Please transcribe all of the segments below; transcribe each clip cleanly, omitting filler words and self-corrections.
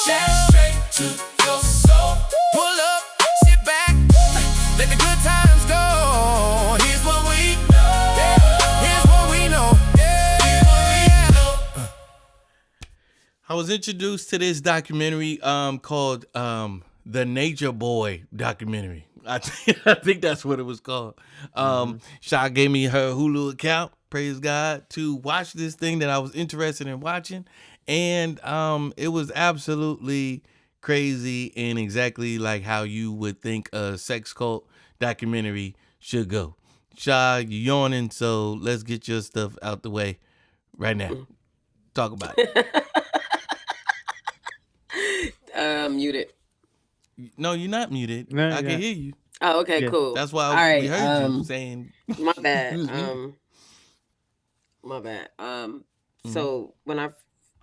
Shine straight to your soul. Pull up, sit back, let the good times go. Here's what we know. Here's what we know. Here's what we know. I was introduced to this documentary called The Nature Boy documentary. I think that's what it was called. Sha gave me her Hulu account, praise God, to watch this thing that I was interested in watching. And it was absolutely crazy and exactly like how you would think a sex cult documentary should go. Sha, you yawning, so let's get your stuff out the way right now. Talk about it. Muted. No, you're not muted. No, I yeah. can hear you. Oh, okay, Yeah. cool. That's why All right, we heard you saying. my bad. You was muted. My bad. So when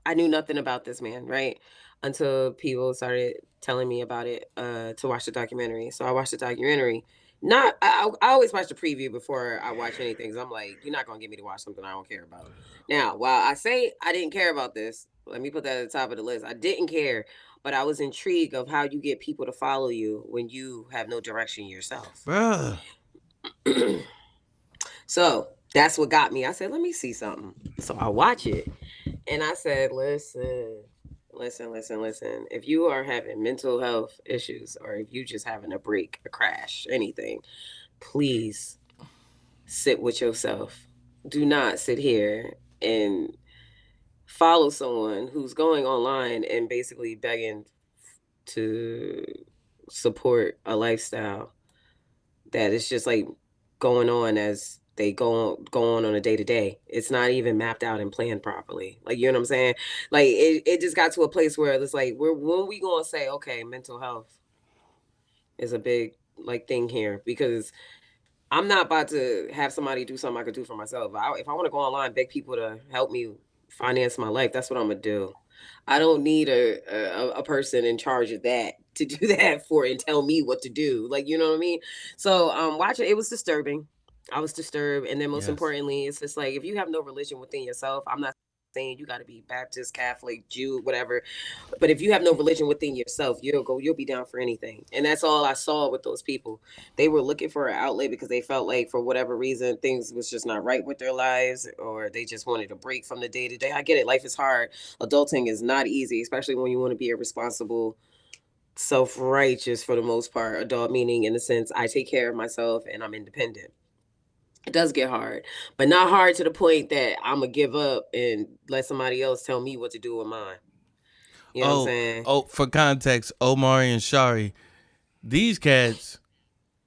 I knew nothing about this man, right? Until people started telling me about it, to watch the documentary. So I watched the documentary. I always watch the preview before I watch anything. 'Cause I'm like, you're not gonna get me to watch something I don't care about. Now, while I say I didn't care about this, let me put that at the top of the list. I didn't care, but I was intrigued of how you get people to follow you when you have no direction yourself. Bruh. So that's what got me. I said, let me see something. So I watch it. And I said, listen. If you are having mental health issues or if you just having a break, a crash, anything, please sit with yourself. Do not sit here and follow someone who's going online and basically begging to support a lifestyle that is just like going on as they go on a day-to-day. It's not even mapped out and planned properly. Like, you know what I'm saying? Like, it just got to a place where it's like, when we gonna say, okay, mental health is a big like thing here, because I'm not about to have somebody do something I could do for myself. If I want to go online, beg people to help me finance my life, that's what I'm gonna do. I don't need a person in charge of that to do that for and tell me what to do. Like, you know what I mean? So watching it was disturbing. I was disturbed. And then most Yes. importantly, it's just like, if you have no religion within yourself, I'm not saying you got to be Baptist, Catholic, Jew, whatever. But if you have no religion within yourself, you'll be down for anything. And that's all I saw with those people. They were looking for an outlet because they felt like for whatever reason, things was just not right with their lives, or they just wanted a break from the day to day. I get it. Life is hard. Adulting is not easy, especially when you want to be a responsible, self-righteous, for the most part, adult, meaning in the sense I take care of myself and I'm independent. It does get hard, but not hard to the point that I'm gonna give up and let somebody else tell me what to do with mine. You know what I'm saying? Oh, for context, Omari and Shari, these cats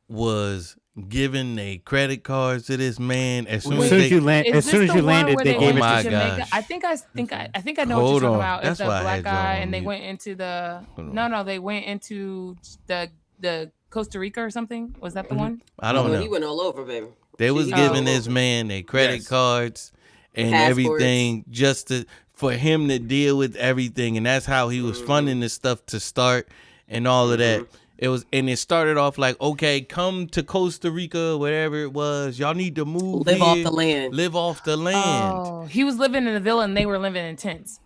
was giving their credit cards to this man as soon As as soon they. as you landed, they gave Oh it my to gosh. you. I think I know Hold what you're talking on. about. That's It's the why I black had y'all guy, on and they mute. went into the Hold on. they went into the Costa Rica or something. Was that the one? I don't He know. went all over, baby. They was He giving all this over. man their credit Yes. cards and Passports. everything just for him to deal with everything, and that's how he was funding this stuff to start and all of that. It started off like, okay, come to Costa Rica, whatever it was. Y'all need to move Live off here, the land. live off the land. Oh, he was living in a villa and they were living in tents.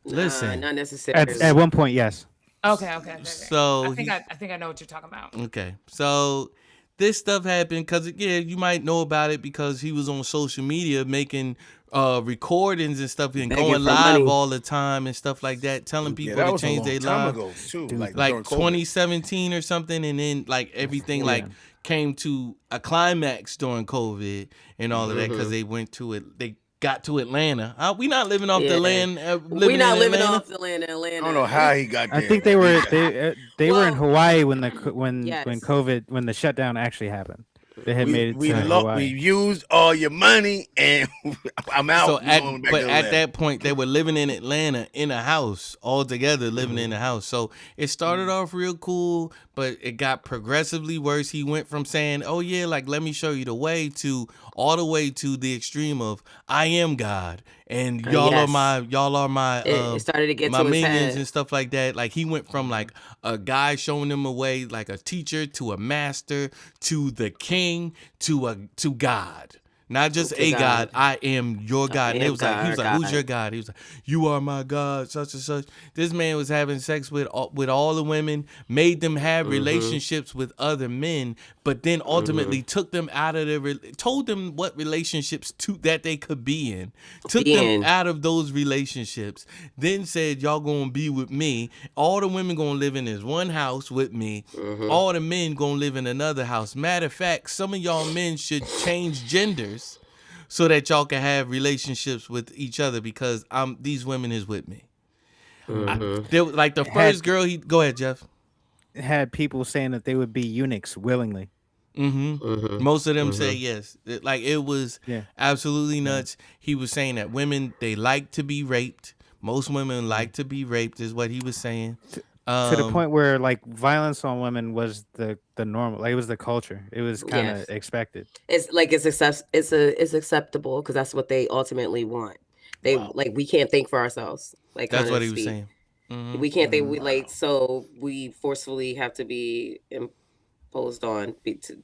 Listen. Not necessarily. At one point, yes. Okay. So I think I know what you're talking about. Okay, so this stuff happened because, you might know about it because he was on social media making recordings and stuff and Begging going for live money. all the time and stuff like that, telling people that to was a change long their time lives. ago too, Like during COVID. 2017 or something, and then like everything like came to a climax during COVID and all of that because they went to it. They got to Atlanta. We not living off the Yeah. land. We're not in living Atlanta. off the land in Atlanta. I don't know how he got there. I think they were they were in Well, Hawaii when yes. when the shutdown actually happened. They had made it we to Hawaii. used all your money and I'm out. So We're going back to at Atlanta. that point, they were living in Atlanta in a house all together, living in a house. So it started off real cool, but it got progressively worse. He went from saying, "Oh yeah, like let me show you the way," to all the way to the extreme of "I am God," and y'all Yes. are my It started to get my to his minions head. and stuff like that. Like he went from like a guy showing them a way, like a teacher, to a master, to the king, to God. Not just To a God. God. I am your God. And am he was like, God. who's your God? He was like, you are my God, such and such. This man was having sex with all the women, made them have relationships with other men, but then ultimately took them out of told them what relationships that they could be in, took them out of those relationships, then said, y'all gonna be with me. All the women gonna live in this one house with me. All the men gonna live in another house. Matter of fact, some of y'all men should change genders so that y'all can have relationships with each other because these women is with me. There was like the first girl. Go ahead, Jeff. Had people saying that they would be eunuchs willingly. Most of them say yes. It was absolutely nuts. He was saying that women, they like to be raped. Most women like to be raped, is what he was saying. To the point where like violence on women was the normal, like it was the culture. It was kind of expected. It's like it's acceptable because that's what they ultimately want. They like we can't think for ourselves. Like that's what he was saying. We can't think. So we forcefully have to be imposed on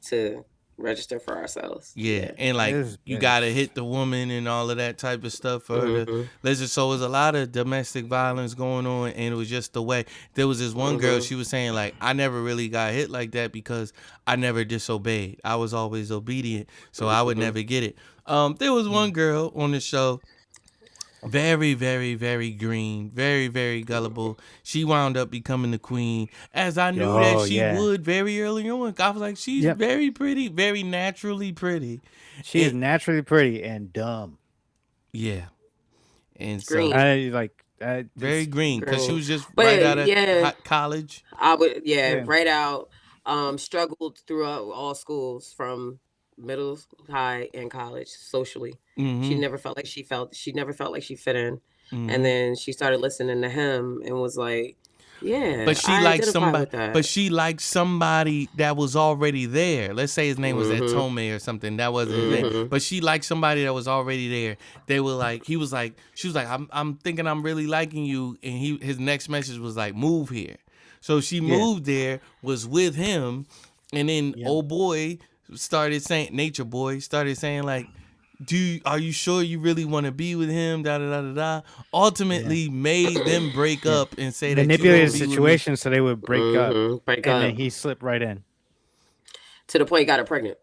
to register for ourselves. Yeah, and like you gotta hit the woman and all of that type of stuff for her to listen. So it was a lot of domestic violence going on, and it was just the way. There was this one girl, she was saying like, I never really got hit like that because I never disobeyed. I was always obedient, so I would never get it. There was one girl on the show, very, very, very green, very, very gullible. She wound up becoming the queen, as I knew that she would very early on. I was like, she's very pretty, very naturally pretty. She is naturally pretty and dumb. Yeah, and green. So very green because she was just but, right out of college. I would right out. Struggled throughout all schools from middle, high, and college socially. She never felt like she fit in. And then she started listening to him and was like, but she liked somebody that was already there. Let's say his name was Atome or something. That wasn't his name. But she liked somebody that was already there. They were like, she was like, I'm thinking I'm really liking you. And his next message was like, move here. So she moved there, was with him, and then old boy started saying, Nature Boy started saying like, are you sure you really want to be with him? Da da da da da. Ultimately, made them break up and say that manipulated the situation so they would break up. And then he slipped right in. To the point he got her pregnant.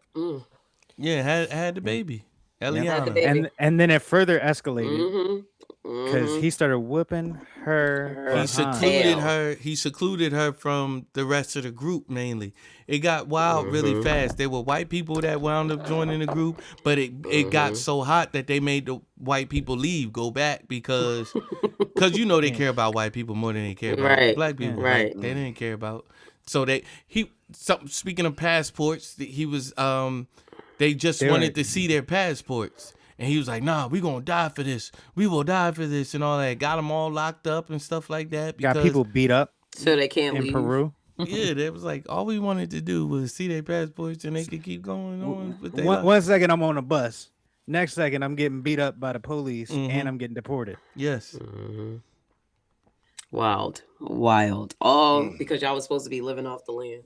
Yeah, had the baby. Eliana. And then it further escalated because he started whooping her. He secluded her from the rest of the group mainly. It got wild really fast. There were white people that wound up joining the group, but it got so hot that they made the white people go back because they care about white people more than they care about black people. Right. They didn't care about. So speaking of passports, he was they just wanted to see their passports. And he was like, nah, we gonna die for this. We will die for this and all that. Got them all locked up and stuff like that. Got people beat up. So they can't leave. In Peru. Yeah, they was like, all we wanted to do was see their passports and they could keep going on. With their one second I'm on a bus. Next second I'm getting beat up by the police and I'm getting deported. Yes. Wild. All because y'all was supposed to be living off the land.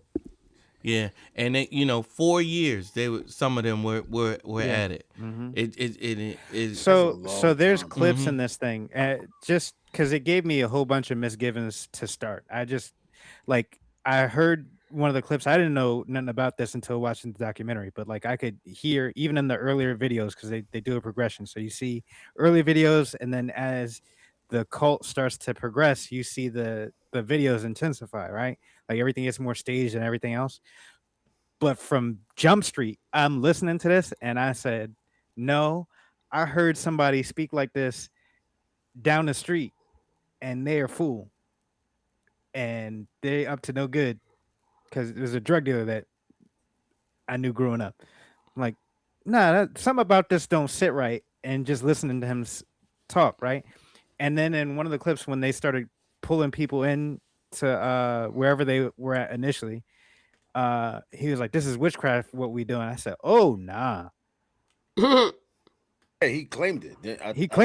Yeah, and they, 4 years some of them were at it. So there's clips in this thing, just because it gave me a whole bunch of misgivings to start. I heard one of the clips. I didn't know nothing about this until watching the documentary, but like I could hear even in the earlier videos because they do a progression. So you see early videos, and then as the cult starts to progress, you see the videos intensify, right? Like everything gets more staged and everything else. But from Jump Street, I'm listening to this and I said, no, I heard somebody speak like this down the street and they are fool. And they up to no good because there's a drug dealer that I knew growing up. I'm like, nah, something about this don't sit right. And just listening to him talk, right? And then in one of the clips when they started pulling people in to wherever they were at initially, he was like, this is witchcraft, what we doing. I said, oh, nah. Hey, he claimed it.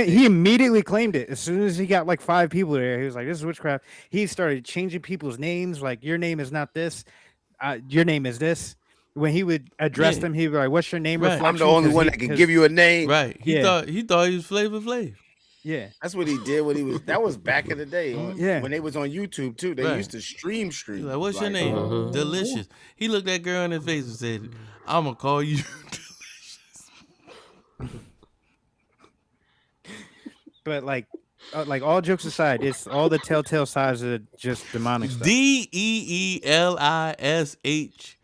He immediately claimed it. As soon as he got like 5 people there, he was like, this is witchcraft. He started changing people's names. Like, your name is not this. Your name is this. when he would address Yeah. them, he'd be like, "What's your name?" Right. Reflection. I'm the only 'cause one he- that can 'cause- give you a name. Right. He Yeah. thought he was Flavor Flav. Yeah, That's what he did when he was. That was back in the day. Yeah. When they was on YouTube too, they Right. used to stream. He's like, "What's your name?" Mhm. Delicious. He looked that girl in the face and said, "I'm gonna call you." but like all jokes aside, it's all the telltale signs of just demonic stuff. DEELISHIS.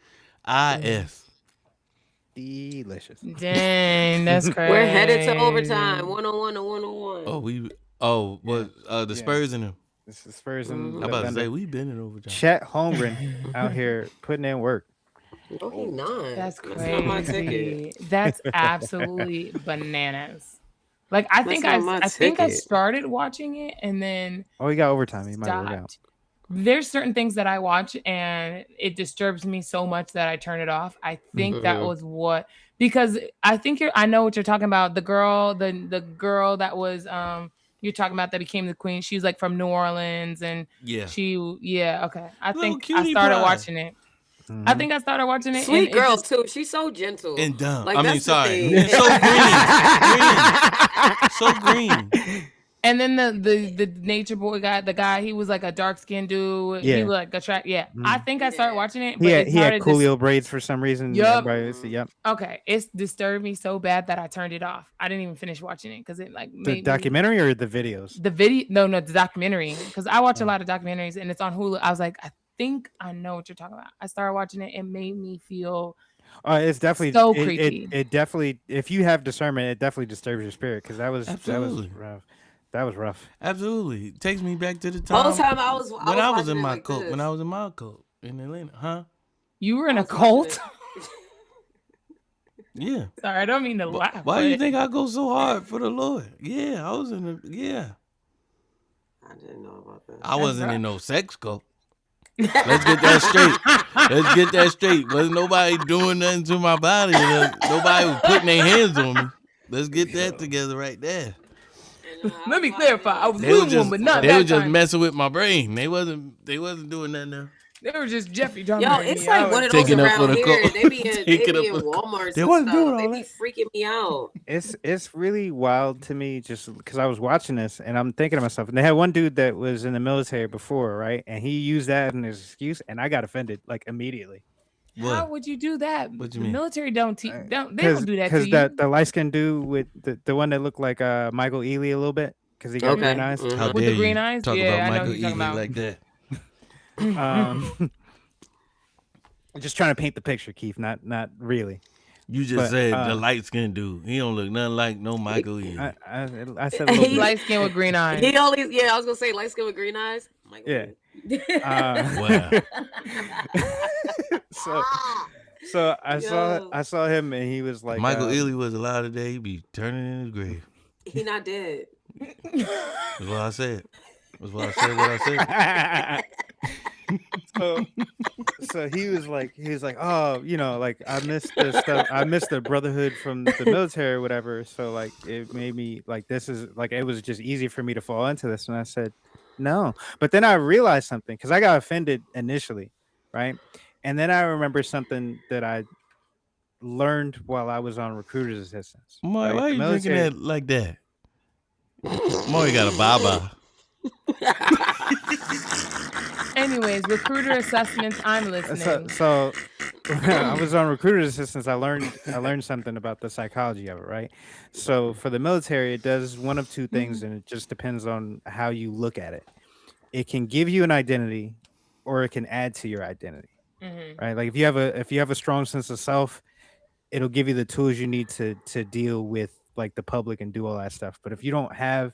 Delicious. Dang, that's crazy. We're headed to overtime. 101 to 101. The Spurs and him. This is Spurs and I'm about to Thunder. say we've been in overtime. Chet Holmgren out here putting in work. No, he not. That's not my ticket. crazy. That's absolutely bananas. Like I think not my I think I ticket. started watching it and then Oh, he got overtime. He might work out. stopped. There's certain things that I watch and it disturbs me so much that I turn it off. I think that Mhm. was what, because I think I know what you're talking about. The girl that was you're talking about that became the queen. She was like from New Orleans and Yeah. okay. I Little think I cutie started pie. watching it. I think I started watching it. Sweet and it girl just- too. She's so gentle And dumb. Like, I mean, that's the sorry. thing. And so green. So green. And then the nature boy guy, the guy, he was like a dark skinned dude. Yeah. He was like I think I started Yeah. watching it, but He it had started Coolio braids for some reason. Yup. Yep. okay, it's disturbed me so bad that I turned it off. I didn't even finish watching it because it like The made me- documentary or the videos? the video. No, the documentary, because I watch a lot of documentaries and it's on Hulu. I was like, I think I know what you're talking about. I started watching it. It made me feel It's definitely So it- creepy. It definitely, if you have discernment, it definitely disturbs your spirit because that was Absolutely. rough. That was rough. Absolutely. It takes me back to the The whole time time I was when I was watching in it my like cult. this. When I was in my cult in Atlanta. Huh? you were in I a was watching cult. it. Yeah. Sorry, I don't mean to laugh. Why do you but- think I go so hard for the Lord? Yeah, I was in a I didn't know about that. I wasn't rough. in no sex cult. Let's get that straight. Let's get that straight. Wasn't nobody doing nothing to my body. Nobody was putting their hands on me. Let's get that together right there. And, Let me was watching clarify. it. I was They with was one, just but not they that was just time. messing with my brain. They wasn't doing nothing else. They were just Jeffrey Dahmer. Yo, and it's me. I like was- one of those Taking up for around the here. cult. They be in Taking up for the Walmarts They and wasn't doing stuff. all They be that. freaking me out. It's really wild to me just because I was watching this and I'm thinking to myself, and they had one dude that was in the military before, right? And he used that as an excuse, and I got offended like immediately. How What? would you do that? What you the mean? military don't they don't do that to you. Because the light skinned dude with the one that looked like Michael Ealy a little bit because he got Okay. green eyes. Mhm. How With the dare green you eyes? talk Yeah, I about know Michael who you're talking Ealy about. like that? Just trying to paint the picture, Keith. Not really. You just But, said the light skinned dude. He don't look nothing like no Michael Ealy. I said a little bit. Light skin with green eyes. He only, I was gonna say light skin with green eyes. Yeah. Wow. So I Yo. saw him and he was like Michael Ealy was alive today, he'd be turning in his grave. He not dead. That's what I said. That's what I said. What I said. so he was like, oh, like I missed the stuff. I missed the brotherhood from the military or whatever. So like it made me like this is like it was just easy for me to fall into this. And I said, no. But then I realized something because I got offended initially, right? And then I remember something that I learned while I was on recruiter's assistance. Why right? are The you military- drinking that like that? Maury got a baba. Anyways, recruiter assessments. I'm listening. So I was on recruiter's assistance. I learned something about the psychology of it, right? So for the military, it does one of two things, and it just depends on how you look at it. It can give you an identity, or it can add to your identity, Mhm. right? Like if you have a strong sense of self, it'll give you the tools you need to deal with like the public and do all that stuff. But if you don't have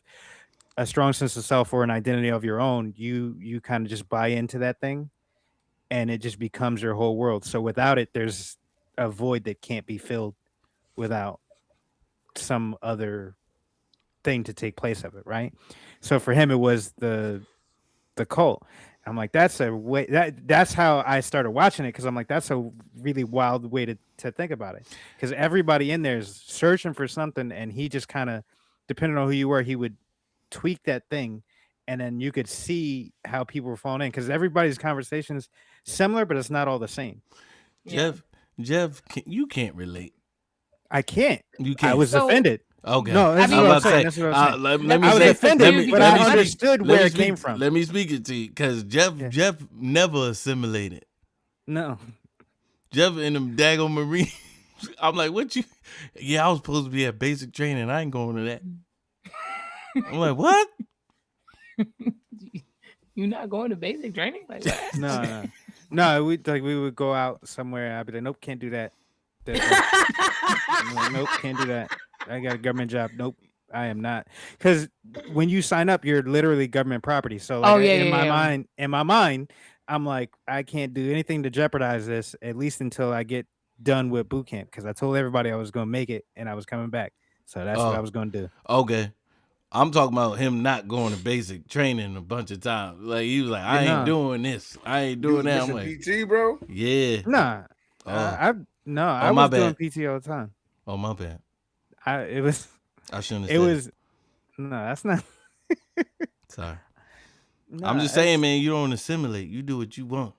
a strong sense of self or an identity of your own, you kind of just buy into that thing and it just becomes your whole world. So without it, there's a void that can't be filled without some other thing to take place of it, right? So for him, it was the cult. I'm like, that's a way that's how I started watching it because I'm like, that's a really wild way to think about it. Because everybody in there is searching for something, and he just kind of, depending on who you were, he would tweak that thing, and then you could see how people were falling in because everybody's conversations similar, but it's not all the same. Yeah. Jeff, you can't relate. I can't. You I can't. was So- offended. Okay. No, that's I what mean- I'm saying. That's what I'm saying. Let me I was say- offended, let me- but let I me speak- understood let where me it came speak- from. Let me speak it to you, because Jeff never assimilated. No. Jeff in them daggone Marines. I'm like, what you? Yeah, I was supposed to be at basic training. I ain't going to that. I'm like, what? You're not going to basic training like that. No. We would go out somewhere. I'd be like, nope, can't do that. Nope, can't do that. I got a government job. Nope, I am not. Because when you sign up, you're literally government property. So like, in my mind, I'm like, I can't do anything to jeopardize this, at least until I get done with boot camp. Because I told everybody I was going to make it and I was coming back. So that's what I was going to do. Okay. I'm talking about him not going to basic training a bunch of times. Like, he was like, I ain't doing this. I ain't doing that. I'm like, PT, bro. yeah. Nah. I my was bad. doing PT all the time. Oh, my bad. I shouldn't have it said was no, that's not. Sorry. No, I'm just saying, man, you don't assimilate. You do what you want.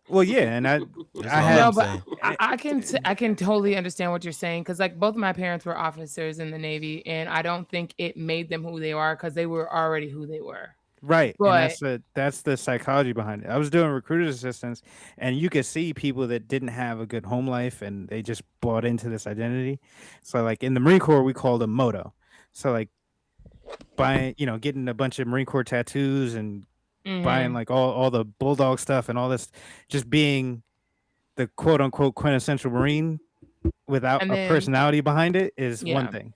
Well, yeah, and I That's I all had I'm but saying. I can totally understand what you're saying, because like both of my parents were officers in the Navy, and I don't think it made them who they are, because they were already who they were. right, But- and that's the psychology behind it. I was doing recruiter's assistance, and you could see people that didn't have a good home life, and they just bought into this identity. So, like in the Marine Corps, we called them moto. So, like buying, getting a bunch of Marine Corps tattoos and Mhm. buying like all the bulldog stuff and all this, just being the quote unquote quintessential Marine without And a then- personality behind it is Yeah. one thing.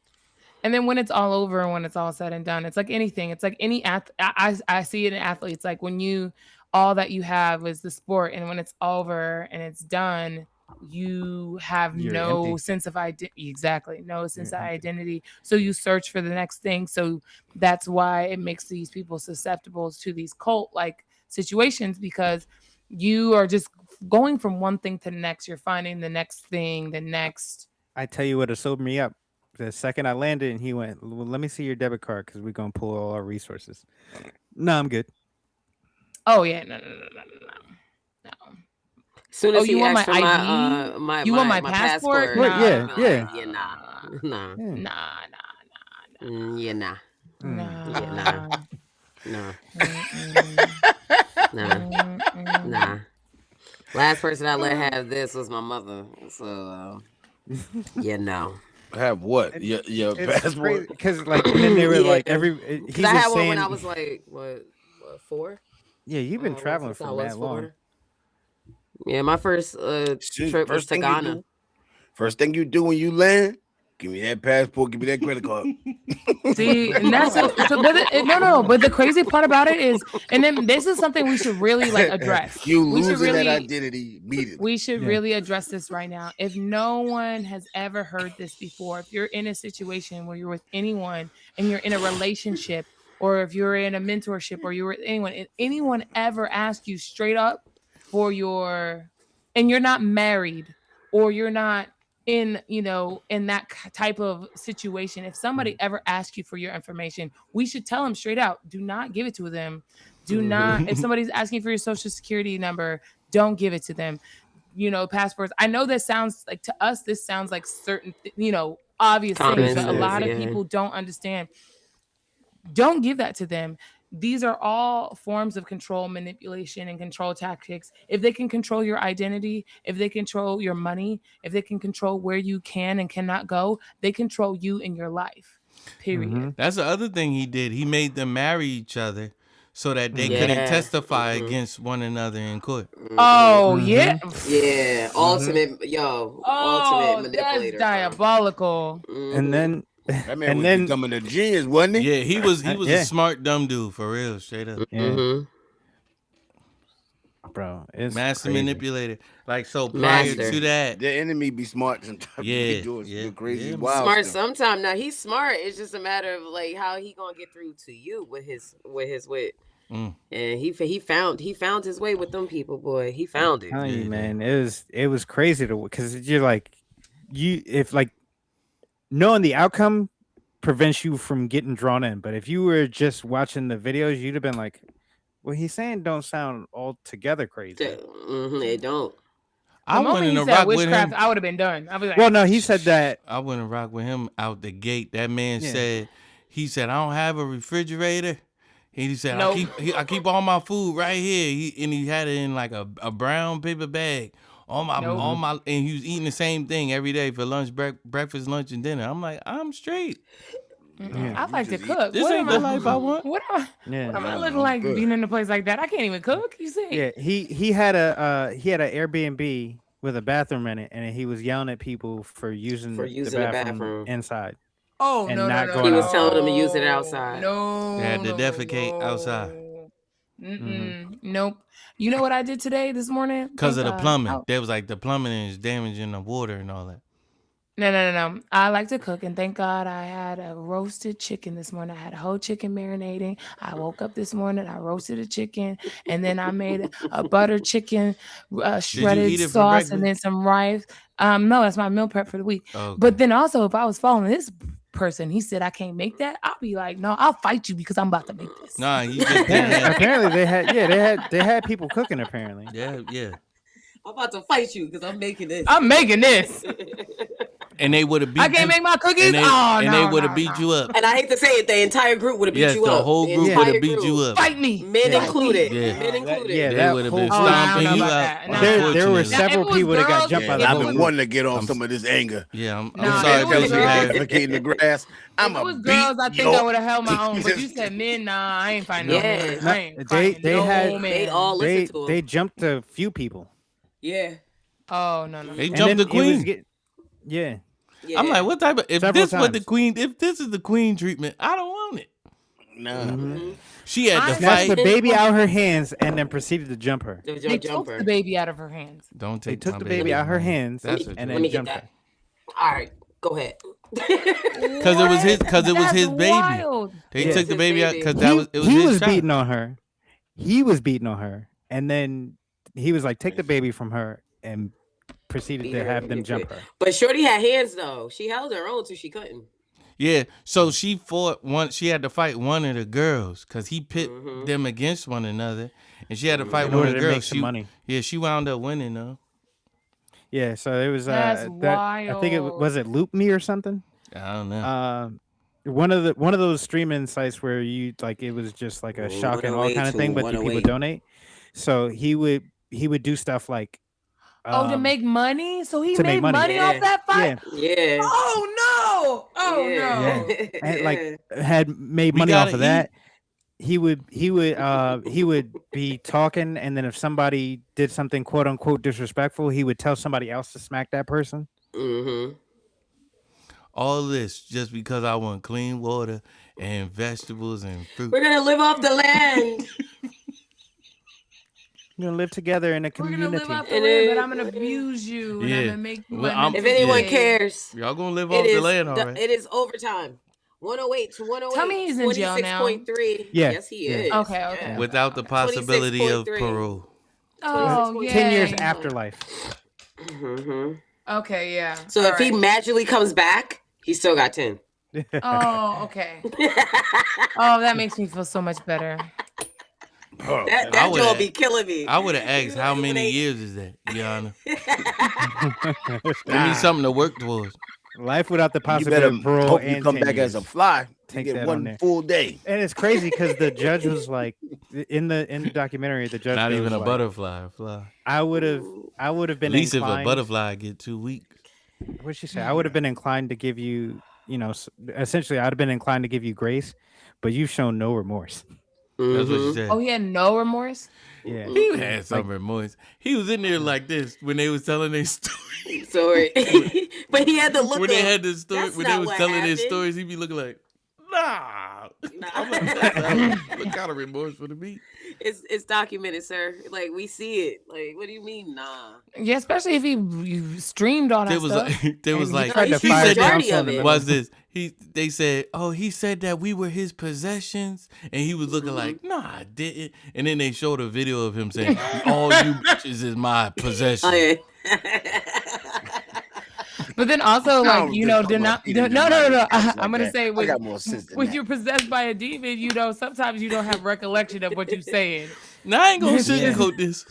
And then when it's all over and when it's all said and done, it's like anything. It's like any I see it in athletes. Like when all that you have is the sport, and when it's over and it's done, you have You're no empty. sense of identity. Exactly, no sense You're of empty. identity. So you search for the next thing. So that's why it makes these people susceptible to these cult-like situations, because you are just going from one thing to the next. You're finding the next thing, the next. I tell you what, it sobered me up. The second I landed, and he went, "Well, let me see your debit card because we're gonna pull all our resources." No, I'm good. Oh yeah, no. Soon Oh, as you he want asked my for ID? my You want my passport? Right, yeah, Nah, yeah. yeah, nah, Yeah. yeah, nah, Nah. nah, Mm-mm. nah, Mm-mm. nah. Last person I let have this was my mother. So, yeah, no. Have what? Your passport? Because like, and then they were Yeah. like he's Because I had just one when I saying, was like, what 4? yeah, you've been traveling Since I for was that long. 4. Yeah, my first Shit, trip was to Ghana. First thing you do when you land, give me that passport, give me that credit card. See, and that's but the crazy part about it is, and then this is something we should really like address. You We should losing that really- identity immediately. We should Yeah. really address this right now. If no one has ever heard this before, if you're in a situation where you're with anyone and you're in a relationship, or if you're in a mentorship, or you're with anyone, and anyone ever asks you straight up and you're not married, or you're not in that type of situation, if somebody ever asks you for your information, we should tell them straight out, do not give it to them. Do not, if somebody's asking for your social security number, don't give it to them. Passports. I know this sounds like, to us, this sounds like certain, obvious Common things, but a sense, lot of yeah. people don't understand. Don't give that to them. These are all forms of control, manipulation, and control tactics. If they can control your identity, if they control your money, if they can control where you can and cannot go, they control you in your life. Period. Mhm. That's the other thing he did. He made them marry each other so that they Yeah. couldn't testify Mhm. against one another in court. Oh Mhm. yeah. Yeah, ultimate, Oh, ultimate that's manipulator. diabolical. And then That man and was then becoming a genius, wasn't he? Yeah, he was Yeah. a smart dumb dude for real, straight up. yeah, Mm-hmm. bro, it's Master crazy. manipulator. Like, so prior Master. to that, The enemy be smart sometimes. Yeah, Be doing yeah, some crazy yeah. wild Smart stuff. sometimes. Now he's smart. It's just a matter of like how he gonna get through to you with his wit. Mm. And he found his way with them people, boy. He found it. telling Yeah, you, yeah. man, it was crazy because you're like, if like knowing the outcome prevents you from getting drawn in, but if you were just watching the videos, you'd have been like, "What he's saying don't sound altogether crazy." They don't. I moment wouldn't he have said rock with witchcraft, him. I would have been done. I'd be like, Well, no, he said that. I wouldn't rock with him out the gate. That man Yeah. said, he said, I don't have a refrigerator. He said, Nope. I keep all my food right here. He had it in like a brown paper bag. All my, and he was eating the same thing every day for lunch, breakfast, lunch, and dinner. I'm like, I'm straight. I like to cook. This What ain't am the life I want. What am Yeah. I looking like good. being in a place like that? I can't even cook. You see? Yeah, he had an Airbnb with a bathroom in it, and he was yelling at people for using, For using the the bathroom, bathroom. inside. Oh And no, not no, no, going He was out. telling them to use it outside. No, They had to no, defecate outside. Nope. You know what I did today, this morning? Because of the Thank God. plumbing. They was like, the plumbing is damaging the water and all that. No. I like to cook, and thank God I had a roasted chicken this morning. I had a whole chicken marinating. I woke up this morning, I roasted a chicken, and then I made a butter chicken, shredded eat it for sauce, and breakfast? then some rice. No, that's my meal prep for the week. Okay. But then also, if I was following this person, he said I can't make that. I'll be like, no, I'll fight you because I'm about to make this. Nah, he just didn't have. Apparently, they had people cooking. Apparently, Yeah. I'm about to fight you because I'm making this. I'm making this. And they would have beat I can't you. make my cookies. And they, oh, and no, they would have no, beat no. you up. And I hate to say it, the entire group would have beat Yes, you the up. whole group entire would have beat group. you up. Fight me. Men Fight included. me. Yeah. Men included. Yeah, They that would have whole been group- Oh, I don't stomping know you about out. that. Nah. there were unfortunately. several Now, if it people was that got girls, jumped by if the it I've was- been group. wanting to get off I'm- some of this anger. Yeah, I'm Nah, sorry, if it was Casey. girls- Had- Defecating the grass. I'm if it was a girls, I beat think I your- would have held my own. But you said men, nah, I ain't fighting no Yeah. men. I ain't They- fighting they no had- man. They all They listen to him. they jumped a few people. Yeah. Oh no. They And jumped then the it was queen. yeah. Yeah. I'm like, what type of? If Several this what the times. queen, if this is the queen treatment, I don't want it. Nah. Mm-hmm. She had to I- Snatched the fight. baby out her hands and then proceeded to jump her. The They jumper. took the baby out of her hands. Don't They take. took my the baby out her man. hands That's and a Let then me get jumped that. her. All right, go ahead. Because it was his. Because it was That's his baby. wild. They Yeah. took the His baby out baby. because that was it was he his was child. beating on her. He was beating on her, and then he was like, "Take the baby from her," and proceeded Beat to her have and them get jump bit. her. But Shorty had hands though. She held her own till she couldn't. Yeah, so she fought one. She had to fight one of the girls because he pit Mhm. them against one another, and she had to fight In one order of the to make girls. some She, money. yeah, she wound up winning though. Yeah, so it was. That's I think it wild. was it Loop Me or something. I don't know. One of those streaming sites where you like it was just like a shock and awe 108 kind of to thing, but the people 108. donate. So he would do stuff like. To make money? So he to made make money. money Yeah. off that fight? Yeah, Yeah. Oh no! Oh yeah. no! and, like had made We money off gotta of that. He would be talking, and then if somebody did something quote unquote disrespectful, he would tell somebody else to smack that person. Mm-hmm. All this just because I want clean water and vegetables and fruit. We're gonna live off the land. You're gonna live together in a We're community. gonna live off the And land, it- but I'm gonna abuse you. And Yeah. I'm gonna make you. Well, my I'm- If mental anyone state. cares, Y'all gonna live it off the is land, all right? it is overtime. 108 to 108. Tell me he's in jail now. 26.3. Yeah, Yes, he yeah. is. Okay. Without the possibility of 26.3. parole. Oh, yeah. 10 years afterlife. hmm Okay, yeah. So All if he right. magically comes back, he still got 10. Oh, okay. Oh, that makes me feel so much better. That I joke would've- be killing me. I would have asked, how many years is that, Your Honor? Give me something to work towards. Life without the You better possibility of parole hope you and come 10 back as a years. fly. You Take get that on one there. full day. And it's crazy because the judge was like, in the documentary, the judge Not was even a like, butterfly, a fly. I would have At been least if a inclined. butterfly get 2 weeks. What'd she say? I would have been inclined to give you, essentially, I'd have been inclined to give you grace, but you've shown no remorse. That's what she Mhm. said. Oh, he had no remorse? Yeah. He had some remorse. He was in there like this when they was telling their story. Sorry. But he had the look When they of, had this story, "That's when they not was what telling their happened." stories, he'd be looking like, nah. Nah. I'm like, what kind of remorse would it be? It's documented, sir. Like we see it. Like, what do you mean, nah? Yeah, especially if you streamed all that There was stuff. like, there was And he like, tried to he fire said that, majority of it. was this? They said, oh, he said that we were his possessions, and he was looking like, no, I didn't. And then they showed a video of him saying, all you bitches is my possession. Oh, yeah. But then also, I like, don't you give know, a fuck no. about Peter Dinwiddie I'm like gonna that. say I got more sense than when that. you're possessed by a demon, sometimes you don't have recollection of what you're saying. Now I ain't gonna Yeah. sugarcoat this.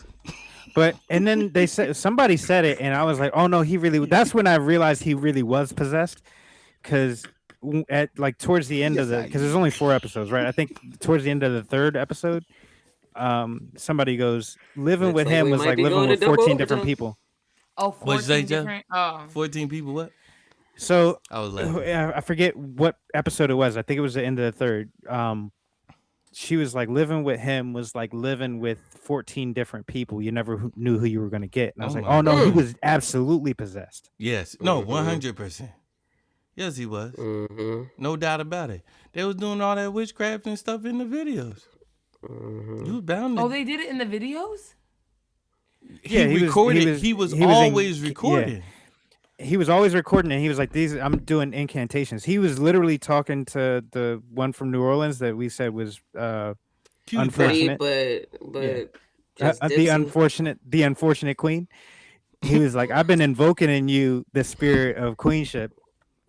But and then they said somebody said it, and I was like, oh no, he really. That's when I realized he really was possessed, because at like towards the end of the, because there's only 4 episodes, right? I think towards the end of the 3rd episode, somebody goes, living Looks with like him we was might like be living going with to double 14 different overtime. people. Oh, What'd you say, 14 Jeff? different. Oh, 14 people. What? So I was laughing. I forget what episode it was. I think it was the end of the 3rd. She was like living with him was like living with 14 different people. You never knew who you were going to get. And I was Oh like, my oh no, he God. was absolutely possessed. Yes. No. Mhm. 100%. Yes, he was. Mm-hmm. No doubt about it. They was doing all that witchcraft and stuff in the videos. Mm-hmm. You was bound to. oh, they did it in the videos. he Yeah, he was- he recorded. was- He was he was in- always yeah. recording. He was always recording, and he was like, I'm doing incantations. He was literally talking to the one from New Orleans that we said was Cute Unfortunate. But Yeah. just the unfortunate queen. He was like, I've been invoking in you the spirit of queenship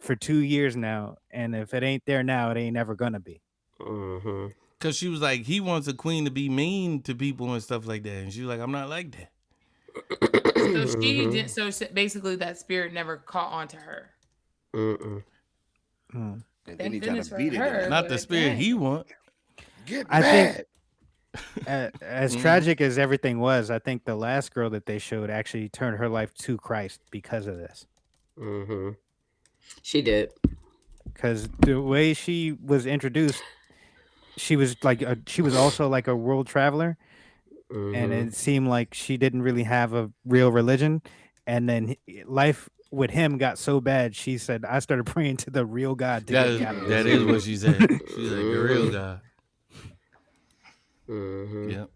for 2 years now, and if it ain't there now, it ain't never gonna be. Mm-hmm. Because she was like, he wants a queen to be mean to people and stuff like that. And she was like, I'm not like that. So she Mm-hmm. did. So basically, that spirit never caught on to her. Mm-mm. Hmm. And then Thank he tried goodness to for beat it. her. in. Not but the spirit dang. he want. Get I mad. think as Mhm. tragic as everything was, I think the last girl that they showed actually turned her life to Christ because of this. Mm-hmm. She did. Because the way she was introduced, she was like she was also like a world traveler, and Mhm. it seemed like she didn't really have a real religion. And then life with him got so bad, she said, "I started praying to the real God to That get is, me out of this." that is what she said. She's like, the real guy. Mhm. Yep.